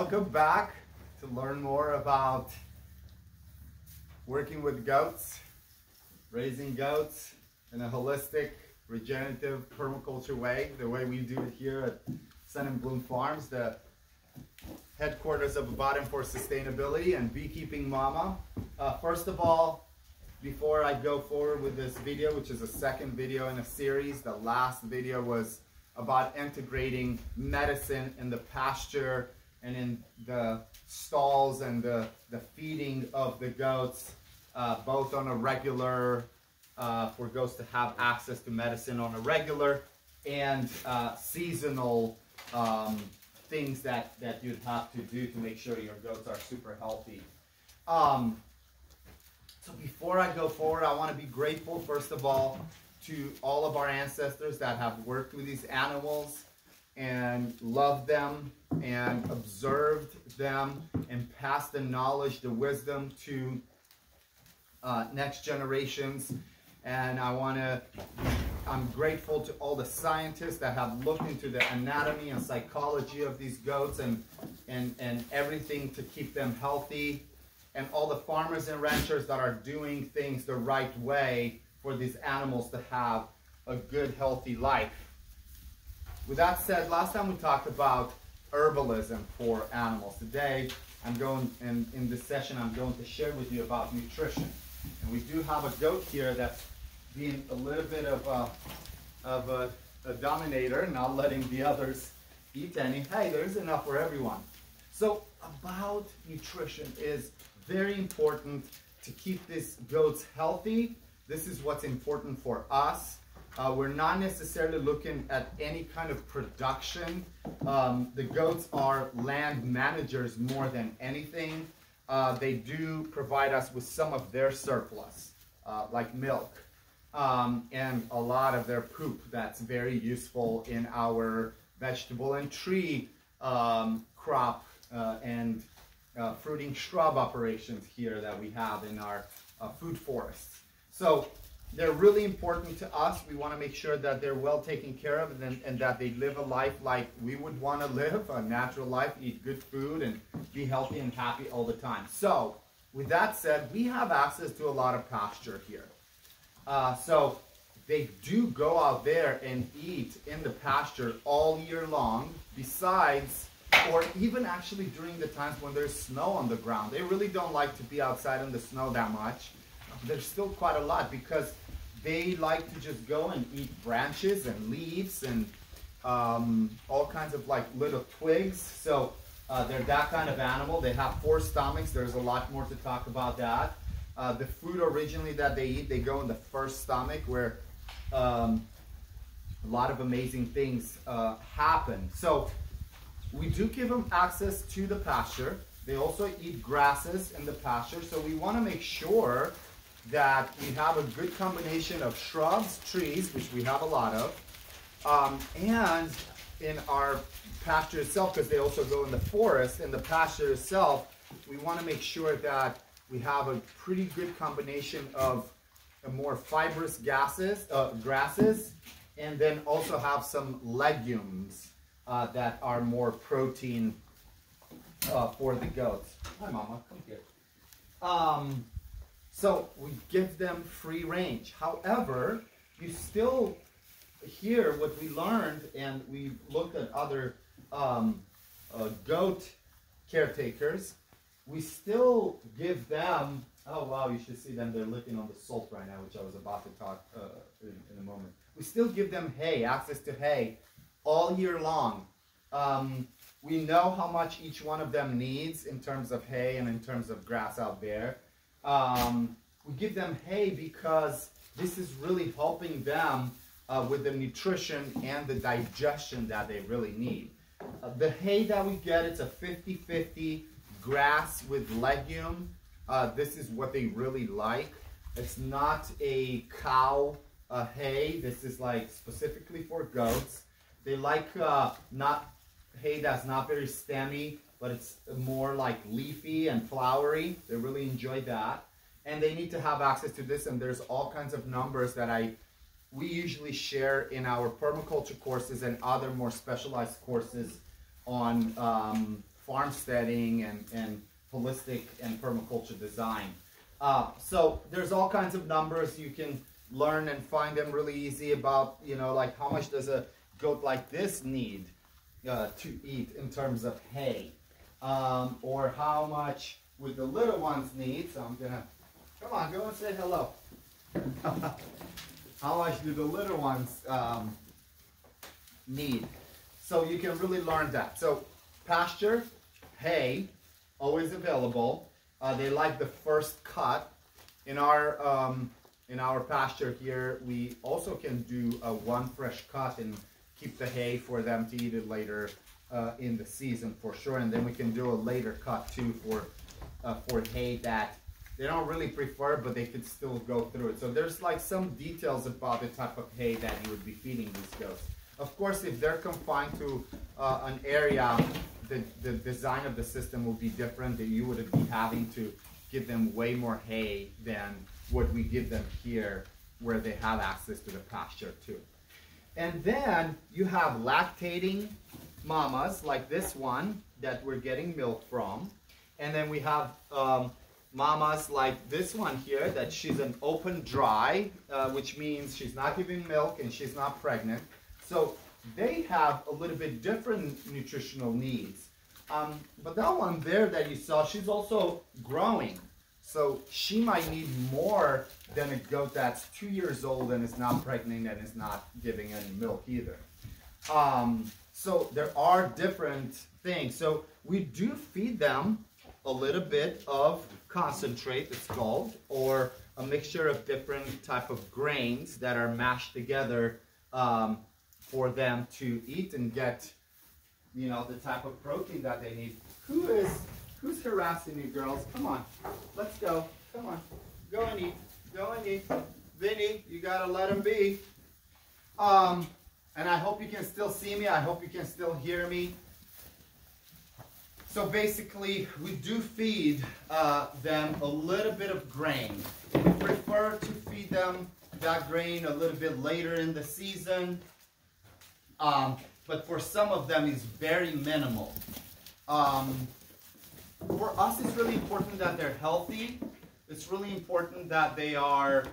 welcome back to learn more about working with goats, raising goats in a holistic, regenerative permaculture way, the way we do it here at Sun and Bloom Farms, the headquarters of Bottom for Sustainability and Beekeeping Mama. First of all, before I go forward with this video, which is the second video in a series, the last video was about integrating medicine in the pasture and in the stalls and the feeding of the goats, both on a regular, for goats to have access to medicine on a regular, and seasonal things that you'd have to do to make sure your goats are super healthy. So before I go forward, I want to be grateful, first of all, to all of our ancestors that have worked with these animals and loved them and observed them and passed the knowledge, the wisdom to next generations. And I'm grateful to all the scientists that have looked into the anatomy and psychology of these goats and everything to keep them healthy, and all the farmers and ranchers that are doing things the right way for these animals to have a good, healthy life. With that said, last time we talked about herbalism for animals. Today, in this session, I'm going to share with you about nutrition. And we do have a goat here that's being a little bit of a dominator, not letting the others eat any. Hey, there's enough for everyone. So about nutrition is very important to keep these goats healthy. This is what's important for us. We're not necessarily looking at any kind of production. The goats are land managers more than anything. They do provide us with some of their surplus, like milk, and a lot of their poop that's very useful in our vegetable and tree crop and fruiting shrub operations here that we have in our food forests. So they're really important to us. We want to make sure that they're well taken care of and that they live a life like we would want to live, a natural life, eat good food, and be healthy and happy all the time. So with that said, we have access to a lot of pasture here. So they do go out there and eat in the pasture all year long, besides, or even actually during the times when there's snow on the ground. They really don't like to be outside in the snow that much. There's still quite a lot because they like to just go and eat branches and leaves and all kinds of like little twigs. So they're that kind of animal. They have 4 stomachs. There's a lot more to talk about that. The food originally that they eat, they go in the first stomach where a lot of amazing things happen. So we do give them access to the pasture. They also eat grasses in the pasture. So we want to make sure that we have a good combination of shrubs, trees, which we have a lot of, and in our pasture itself, because they also go in the forest, in the pasture itself, we want to make sure that we have a pretty good combination of more fibrous grasses, and then also have some legumes that are more protein for the goats. Hi, Mama, come here. So we give them free range. However, you still hear what we learned, and we looked at other goat caretakers. We still give them, oh wow, you should see them, they're licking on the salt right now, which I was about to talk in a moment. We still give them hay, access to hay, all year long. We know how much each one of them needs in terms of hay and in terms of grass out there. We give them hay because this is really helping them with the nutrition and the digestion that they really need. The hay that we get, it's a 50-50 grass with legume. This is what they really like. It's not a cow hay. This is like specifically for goats. They like not hay that's not very stemmy, but it's more like leafy and flowery. They really enjoy that. And they need to have access to this, and there's all kinds of numbers that we usually share in our permaculture courses and other more specialized courses on farmsteading and holistic and permaculture design. So there's all kinds of numbers you can learn and find them really easy about, you know, like how much does a goat like this need to eat in terms of hay, or how much would the little ones need. So I'm gonna, come on, go and say hello. How much do the little ones need? So you can really learn that. So pasture, hay, always available. They like the first cut. In our pasture here, we also can do one fresh cut and keep the hay for them to eat it later in the season for sure. And then we can do a later cut too for hay that they don't really prefer, but they could still go through it. So there's like some details about the type of hay that you would be feeding these goats. Of course, if they're confined to an area, the design of the system will be different. That you would be having to give them way more hay than what we give them here, where they have access to the pasture too. And then you have lactating mamas like this one that we're getting milk from. And then we have mamas like this one here that she's an open dry, which means she's not giving milk and she's not pregnant. So they have a little bit different nutritional needs. But that one there that you saw, she's also growing. So she might need more than a goat that's 2 years old and is not pregnant and is not giving any milk either. So there are different things. So we do feed them a little bit of concentrate, it's called, or a mixture of different type of grains that are mashed together for them to eat and get, you know, the type of protein that they need. Who's harassing you, girls? Come on, let's go. Come on, go and eat. Go and eat. Vinny, you gotta let him be. And I hope you can still see me. I hope you can still hear me. So basically, we do feed them a little bit of grain. We prefer to feed them that grain a little bit later in the season. But for some of them, it's very minimal. For us, it's really important that they're healthy. It's really important that they are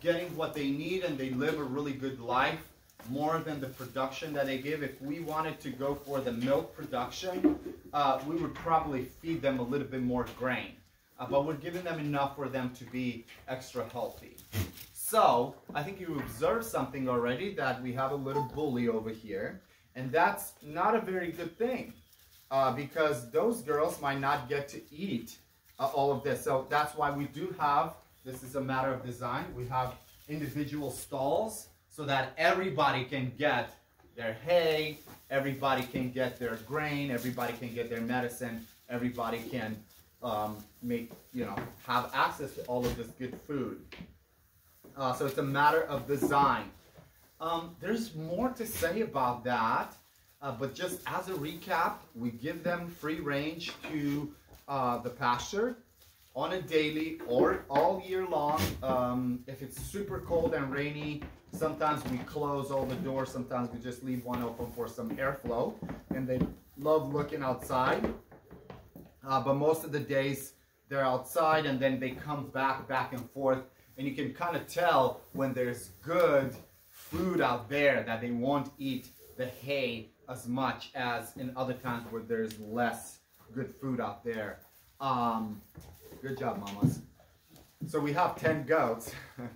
getting what they need and they live a really good life, more than the production that they give. If we wanted to go for the milk production, we would probably feed them a little bit more grain. But we're giving them enough for them to be extra healthy. So, I think you observed something already, that we have a little bully over here. And that's not a very good thing, because those girls might not get to eat all of this. So that's why we do have, this is a matter of design, we have individual stalls so that everybody can get their hay, everybody can get their grain, everybody can get their medicine, everybody can have access to all of this good food. So it's a matter of design. There's more to say about that, but just as a recap, we give them free range to the pasture on a daily or all year long. If it's super cold and rainy, sometimes we close all the doors, sometimes we just leave one open for some airflow, and they love looking outside. But most of the days they're outside, and then they come back and forth, and you can kind of tell when there's good food out there that they won't eat the hay as much as in other times where there's less good food out there. Good job, mamas. So we have 10 goats.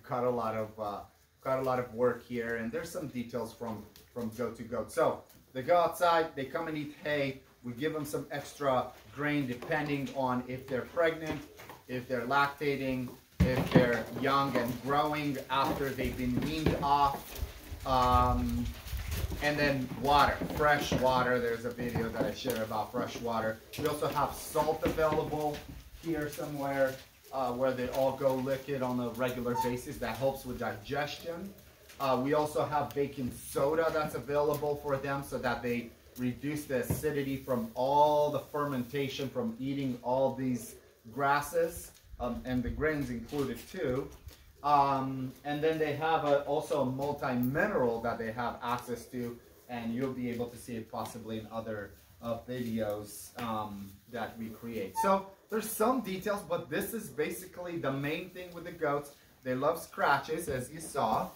Got a lot of work here, and there's some details from goat to goat. So they go outside, they come and eat hay. We give them some extra grain depending on if they're pregnant, if they're lactating, if they're young and growing after they've been weaned off. And then water, fresh water. There's a video that I share about fresh water. We also have salt available here somewhere where they all go liquid on a regular basis. That helps with digestion. We also have baking soda that's available for them so that they reduce the acidity from all the fermentation from eating all these grasses, and the grains included too. And then they have also a multi-mineral that they have access to, and you'll be able to see it possibly in other of videos that we create. So there's some details, but this is basically the main thing with the goats. They love scratches, as you saw.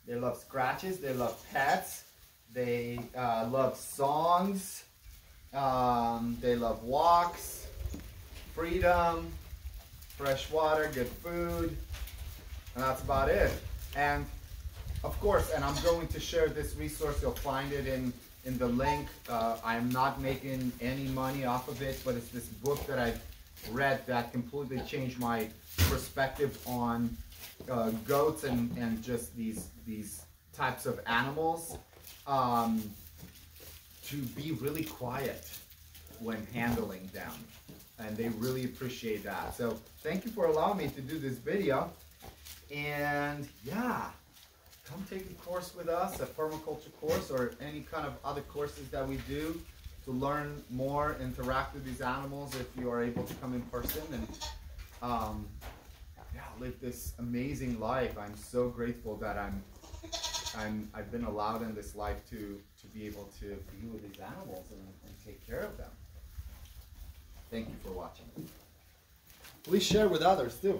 They love scratches, they love pets, they love songs, they love walks, freedom, fresh water, good food, and that's about it. And of course, and I'm going to share this resource, you'll find it in the link. I'm not making any money off of it, but it's this book that I've read that completely changed my perspective on goats and just these types of animals, to be really quiet when handling them, and they really appreciate that. So thank you for allowing me to do this video, and yeah, come take a course with us, a permaculture course or any kind of other courses that we do to learn more, interact with these animals if you are able to come in person and yeah, live this amazing life. I'm so grateful that I've been allowed in this life to be able to be with these animals and take care of them. Thank you for watching. Please share with others too.